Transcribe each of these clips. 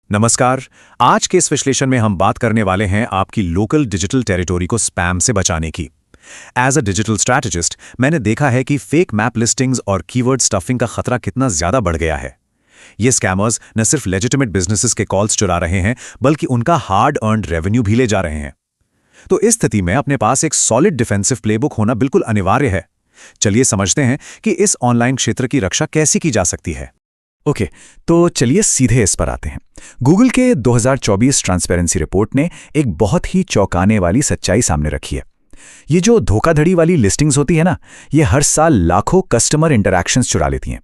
नमस्कार। आज के इस विश्लेषण में हम बात करने वाले हैं आपकी लोकल डिजिटल टेरिटोरी को स्पैम से बचाने की। एज अ डिजिटल स्ट्रैटेजिस्ट मैंने देखा है कि फेक मैप लिस्टिंग्स और कीवर्ड स्टफिंग का खतरा कितना ज्यादा बढ़ गया है। ये स्कैमर्स न सिर्फ लेजिटिमेट बिजनेसेस के कॉल्स चुरा रहे हैं, बल्कि उनका हार्ड अर्न्ड रेवेन्यू भी ले जा रहे हैं। तो इस स्थिति में अपने पास एक सॉलिड डिफेंसिव प्लेबुक होना बिल्कुल अनिवार्य है। चलिए समझते हैं कि इस ऑनलाइन क्षेत्र की रक्षा कैसे की जा सकती है। ओके, तो चलिए सीधे इस पर आते हैं। गूगल के 2024 ट्रांसपेरेंसी रिपोर्ट ने एक बहुत ही चौंकाने वाली सच्चाई सामने रखी है। ये जो धोखाधड़ी वाली लिस्टिंग्स होती है ना, ये हर साल लाखों कस्टमर इंटरैक्शंस चुरा लेती हैं।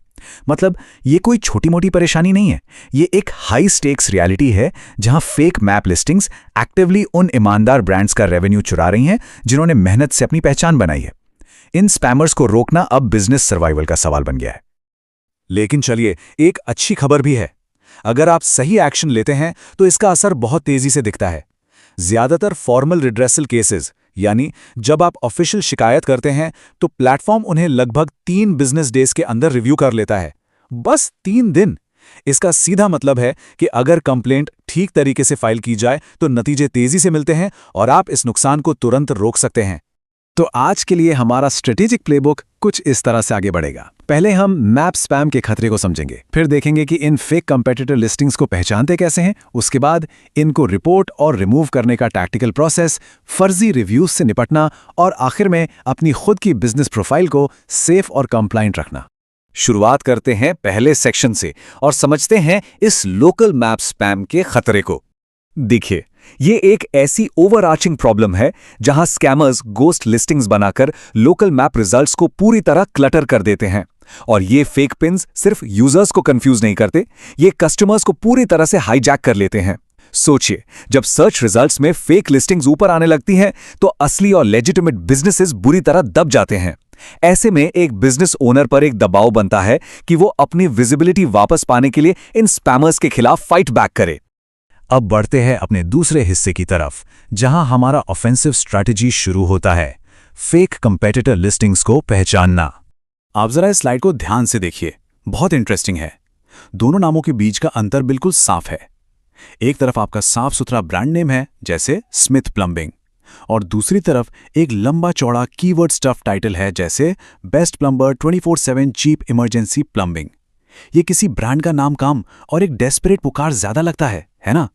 मतलब ये कोई छोटी मोटी परेशानी नहीं है, ये एक हाई स्टेक्स रियलिटी है जहां फेक मैप लिस्टिंग्स एक्टिवली उन ईमानदार ब्रांड्स का रेवेन्यू चुरा रही हैं जिन्होंने मेहनत से अपनी पहचान बनाई है। इन स्पैमर्स को रोकना अब बिजनेस सर्वाइवल का सवाल बन गया है। लेकिन चलिए, एक अच्छी खबर भी है। अगर आप सही एक्शन लेते हैं तो इसका असर बहुत तेजी से दिखता है। ज्यादातर फॉर्मल रिड्रेसल केसेस, यानी जब आप ऑफिशियल शिकायत करते हैं तो प्लेटफॉर्म उन्हें लगभग 3 बिजनेस डेज के अंदर रिव्यू कर लेता है। बस 3 दिन। इसका सीधा मतलब है कि अगर कंप्लेंट ठीक तरीके से फाइल की जाए तो नतीजे तेजी से मिलते हैं और आप इस नुकसान को तुरंत रोक सकते हैं। तो आज के लिए हमारा स्ट्रेटेजिक प्लेबुक कुछ इस तरह से आगे बढ़ेगा। पहले हम मैप स्पैम के खतरे को समझेंगे, फिर देखेंगे कि इन फेक कंपेटिटर लिस्टिंग्स को पहचानते कैसे हैं, उसके बाद इनको रिपोर्ट और रिमूव करने का टैक्टिकल प्रोसेस, फर्जी रिव्यूज से निपटना और आखिर में अपनी खुद की बिजनेस प्रोफाइल को सेफ और कंप्लायंट रखना। शुरुआत करते हैं पहले सेक्शन से और समझते हैं इस लोकल मैप स्पैम के खतरे को। देखिए, ये एक ऐसी ओवरआर्चिंग प्रॉब्लम है जहां स्कैमर्स गोस्ट लिस्टिंग्स बनाकर लोकल मैप रिजल्ट्स को पूरी तरह क्लटर कर देते हैं। और ये फेक पिन्स सिर्फ यूजर्स को कंफ्यूज नहीं करते, ये कस्टमर्स को पूरी तरह से हाईजैक कर लेते हैं। सोचिए, जब सर्च रिजल्ट्स में फेक लिस्टिंग्स ऊपर आने लगती हैं तो असली और लेजिटिमेट बिजनेसेस बुरी तरह दब जाते हैं। ऐसे में एक बिजनेस ओनर पर एक दबाव बनता है कि वो अपनी विजिबिलिटी वापस पाने के लिए इन स्पैमर्स के खिलाफ फाइट बैक करे। अब बढ़ते हैं अपने दूसरे हिस्से की तरफ, जहां हमारा ऑफेंसिव स्ट्रैटेजी शुरू होता है, फेक कंपेटिटर लिस्टिंग्स को पहचानना। आप जरा इस स्लाइड को ध्यान से देखिए, बहुत इंटरेस्टिंग है। दोनों नामों के बीच का अंतर बिल्कुल साफ है। एक तरफ आपका साफ सुथरा ब्रांड नेम है, जैसे स्मिथ प्लम्बिंग, और दूसरी तरफ एक लंबा चौड़ा कीवर्ड स्टफ टाइटल है, जैसे best plumber 24/7 cheap emergency plumbing. ये किसी ब्रांड का नाम काम और एक डेस्परेट पुकार ज्यादा लगता है ना?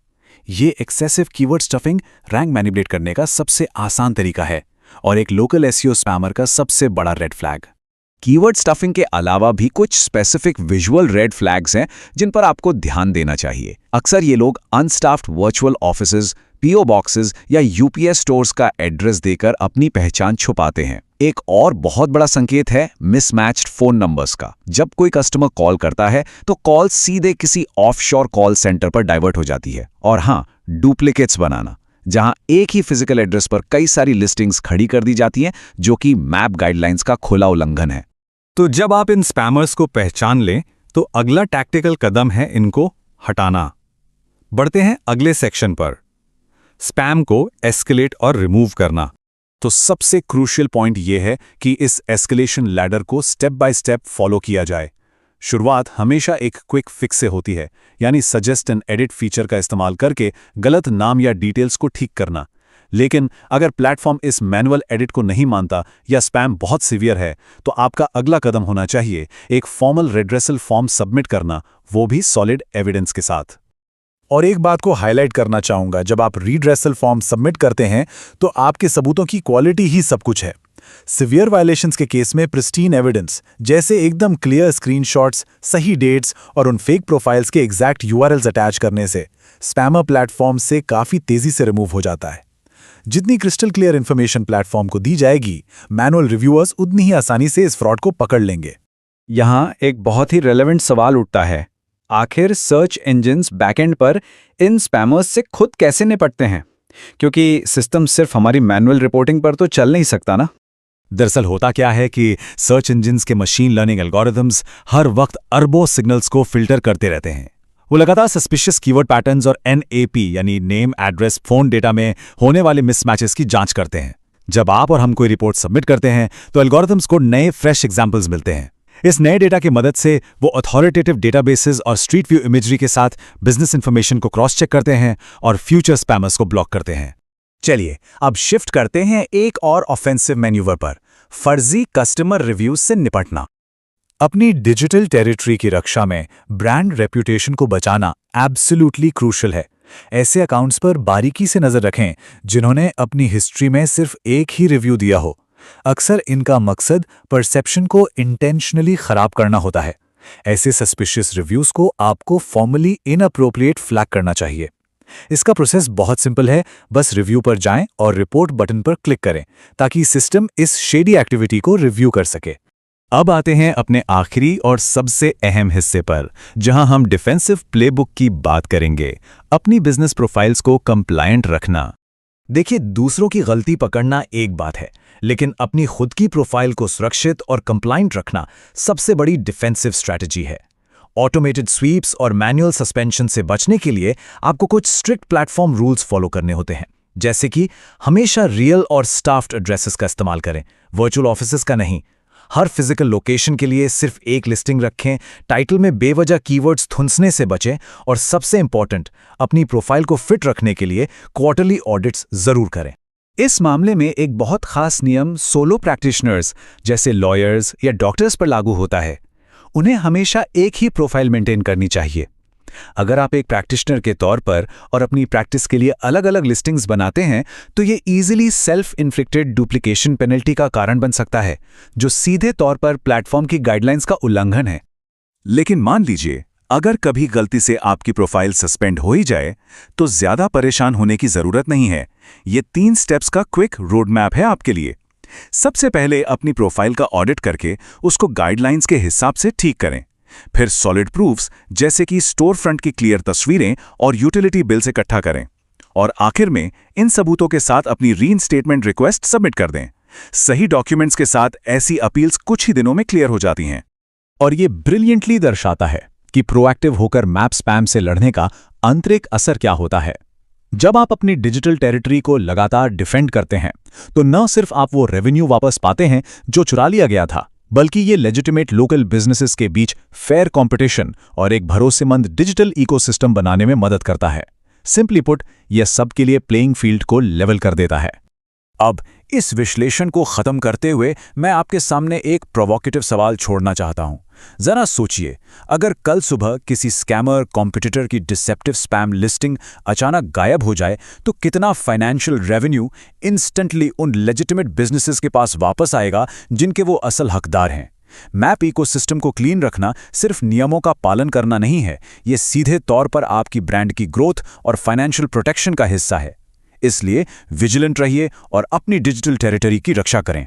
ये excessive keyword stuffing rank manipulate करने का सबसे आसान तरीका है और एक लोकल एसईओ स्पैमर का सबसे बड़ा रेड फ्लैग। कीवर्ड स्टफिंग के अलावा भी कुछ स्पेसिफिक विजुअल रेड फ्लैग्स हैं जिन पर आपको ध्यान देना चाहिए। अक्सर ये लोग अनस्टाफ्ड वर्चुअल ऑफिसेज, पीओ बॉक्सेस या यूपीएस स्टोर्स का एड्रेस देकर अपनी पहचान छुपाते हैं। एक और बहुत बड़ा संकेत है मिसमैच्ड फोन नंबर्स का। जब कोई कस्टमर कॉल करता है तो कॉल सीधे किसी ऑफशोर कॉल सेंटर पर डाइवर्ट हो जाती है। और हाँ, डुप्लीकेट्स बनाना, जहां एक ही फिजिकल एड्रेस पर कई सारी लिस्टिंग्स खड़ी कर दी जाती हैं, जो कि मैप गाइडलाइंस का खुला उल्लंघन है। तो जब आप इन स्पैमर्स को पहचान लें तो अगला टैक्टिकल कदम है इनको हटाना। बढ़ते हैं अगले सेक्शन पर, स्पैम को एस्केलेट और रिमूव करना। तो सबसे क्रूशियल पॉइंट यह है कि इस एस्केलेशन लैडर को स्टेप बाय स्टेप फॉलो किया जाए। शुरुआत हमेशा एक क्विक फिक्स से होती है, यानी सजेस्ट एंड एडिट फीचर का इस्तेमाल करके गलत नाम या डिटेल्स को ठीक करना। लेकिन अगर प्लेटफॉर्म इस मैनुअल एडिट को नहीं मानता या स्पैम बहुत सीवियर है, तो आपका अगला कदम होना चाहिए एक फॉर्मल रेड्रेसल फॉर्म सबमिट करना, वो भी सॉलिड एविडेंस के साथ। और एक बात को हाईलाइट करना चाहूंगा, जब आप रीड्रेसल फॉर्म सबमिट करते हैं तो आपके सबूतों की क्वालिटी ही सब कुछ है। सिवियर वायलेशंस के केस में प्रिस्टीन एविडेंस, जैसे एकदम क्लियर स्क्रीनशॉट्स, सही डेट्स और उन फेक प्रोफाइल्स के एग्जैक्ट यूआरएल्स अटैच करने से स्पैमर प्लेटफॉर्म से काफी तेजी से रिमूव हो जाता है। जितनी क्रिस्टल क्लियर इन्फॉर्मेशन प्लेटफॉर्म को दी जाएगी, मैनुअल रिव्यूअर्स उतनी ही आसानी से इस फ्रॉड को पकड़ लेंगे। यहाँ एक बहुत ही रेलेवेंट सवाल उठता है, आखिर सर्च इंजिन्स बैकएंड पर इन स्पैमर्स से खुद कैसे निपटते हैं? क्योंकि सिस्टम सिर्फ हमारी मैनुअल रिपोर्टिंग पर तो चल नहीं सकता ना। दरअसल होता क्या है कि सर्च इंजिन्स के मशीन लर्निंग एल्गोरिथम्स हर वक्त अरबों सिग्नल्स को फिल्टर करते रहते हैं। वो लगातार सस्पिशियस कीवर्ड पैटर्न्स और एनएपी यानी नेम एड्रेस फोन डेटा में होने वाले मिसमैचेस की जांच करते हैं। जब आप और हम कोई रिपोर्ट सबमिट करते हैं तो एल्गोरिथम्स को नए फ्रेश एग्जाम्पल्स मिलते हैं। इस नए डेटा की मदद से वो अथॉरिटेटिव डेटाबेसेस और स्ट्रीट व्यू इमेजरी के साथ बिजनेस इंफॉर्मेशन को क्रॉस चेक करते हैं और फ्यूचर स्पैमर्स को ब्लॉक करते हैं। चलिए अब शिफ्ट करते हैं एक और ऑफेंसिव मैन्यूवर पर, फर्जी कस्टमर रिव्यूज से निपटना। अपनी डिजिटल टेरिटरी की रक्षा में ब्रांड रेप्यूटेशन को बचाना एब्सोल्युटली क्रूशियल है। ऐसे अकाउंट्स पर बारीकी से नजर रखें जिन्होंने अपनी हिस्ट्री में सिर्फ एक ही रिव्यू दिया हो। अक्सर इनका मकसद परसेप्शन को इंटेंशनली खराब करना होता है। ऐसे सस्पिशियस रिव्यूज को आपको फॉर्मली इनअप्रोप्रिएट फ्लैग करना चाहिए। इसका प्रोसेस बहुत सिंपल है, बस रिव्यू पर जाएं और रिपोर्ट बटन पर क्लिक करें ताकि सिस्टम इस शेडी एक्टिविटी को रिव्यू कर सके। अब आते हैं अपने आखिरी और सबसे अहम हिस्से पर, जहां हम डिफेंसिव प्लेबुक की बात करेंगे, अपनी बिजनेस प्रोफाइल्स को कंप्लायंट रखना। देखिए, दूसरों की गलती पकड़ना एक बात है, लेकिन अपनी खुद की प्रोफाइल को सुरक्षित और कंप्लायंट रखना सबसे बड़ी डिफेंसिव स्ट्रैटेजी है। ऑटोमेटेड स्वीप्स और मैनुअल सस्पेंशन से बचने के लिए आपको कुछ स्ट्रिक्ट प्लेटफॉर्म रूल्स फॉलो करने होते हैं, जैसे कि हमेशा रियल और स्टाफ्ड एड्रेसेस का इस्तेमाल करें, वर्चुअल ऑफिसेस का नहीं। हर फिजिकल लोकेशन के लिए सिर्फ एक लिस्टिंग रखें, टाइटल में बेवजह कीवर्ड्स थुनसने से बचें और सबसे इंपॉर्टेंट, अपनी प्रोफाइल को फिट रखने के लिए क्वार्टरली ऑडिट्स जरूर करें। इस मामले में एक बहुत खास नियम सोलो प्रैक्टिशनर्स जैसे लॉयर्स या डॉक्टर्स पर लागू होता है। उन्हें हमेशा एक ही प्रोफाइल मेंटेन करनी चाहिए। अगर आप एक प्रैक्टिशनर के तौर पर और अपनी प्रैक्टिस के लिए अलग-अलग लिस्टिंग्स बनाते हैं, तो ये easily self inflicted duplication penalty का कारण बन सकता है, जो सीधे तौर पर प्लेटफॉर्म की गाइडलाइंस का उल्लंघन है। लेकिन मान लीजिए, अगर कभी गलती से आपकी प्रोफाइल सस्पेंड हो ही जाए, तो ज्यादा परेशान होने की जरूरत नहीं है। ये 3 स्टेप्स का क्विक रोड मैप है आपके लिए। सबसे पहले अपनी प्रोफाइल का ऑडिट करके उसको गाइडलाइंस के हिसाब से ठीक करें। फिर सॉलिड प्रूफ्स जैसे कि स्टोर फ्रंट की क्लियर तस्वीरें और यूटिलिटी बिल्स इकट्ठा करें। और आखिर में इन सबूतों के साथ अपनी रीइंस्टेटमेंट रिक्वेस्ट सबमिट कर दें। सही डॉक्यूमेंट्स के साथ ऐसी अपील्स कुछ ही दिनों में क्लियर हो जाती हैं। और ये ब्रिलियंटली दर्शाता है कि प्रोएक्टिव होकर मैप स्पैम से लड़ने का आंतरिक असर क्या होता है। जब आप अपनी डिजिटल टेरिटरी को लगातार डिफेंड करते हैं, तो न सिर्फ आप वो रेवेन्यू वापस पाते हैं जो चुरा लिया गया था, बल्कि ये लेजिटिमेट लोकल बिजनेसेस के बीच फेयर कंपटीशन और एक भरोसेमंद डिजिटल इकोसिस्टम बनाने में मदद करता है। सिंपली पुट, यह सबके लिए प्लेइंग फील्ड को लेवल कर देता है। अब इस विश्लेषण को खत्म करते हुए मैं आपके सामने एक प्रोवोकेटिव सवाल छोड़ना चाहता हूं। जरा सोचिए, अगर कल सुबह किसी स्कैमर कॉम्पिटिटर की डिसेप्टिव स्पैम लिस्टिंग अचानक गायब हो जाए, तो कितना फाइनेंशियल रेवेन्यू इंस्टेंटली उन लेजिटिमेट बिजनेसेस के पास वापस आएगा जिनके वो असल हकदार हैं। मैप इकोसिस्टम को क्लीन रखना सिर्फ नियमों का पालन करना नहीं है, ये सीधे तौर पर आपकी ब्रांड की ग्रोथ और फाइनेंशियल प्रोटेक्शन का हिस्सा है। इसलिए विजिलेंट रहिए और अपनी डिजिटल टेरिटरी की रक्षा करें।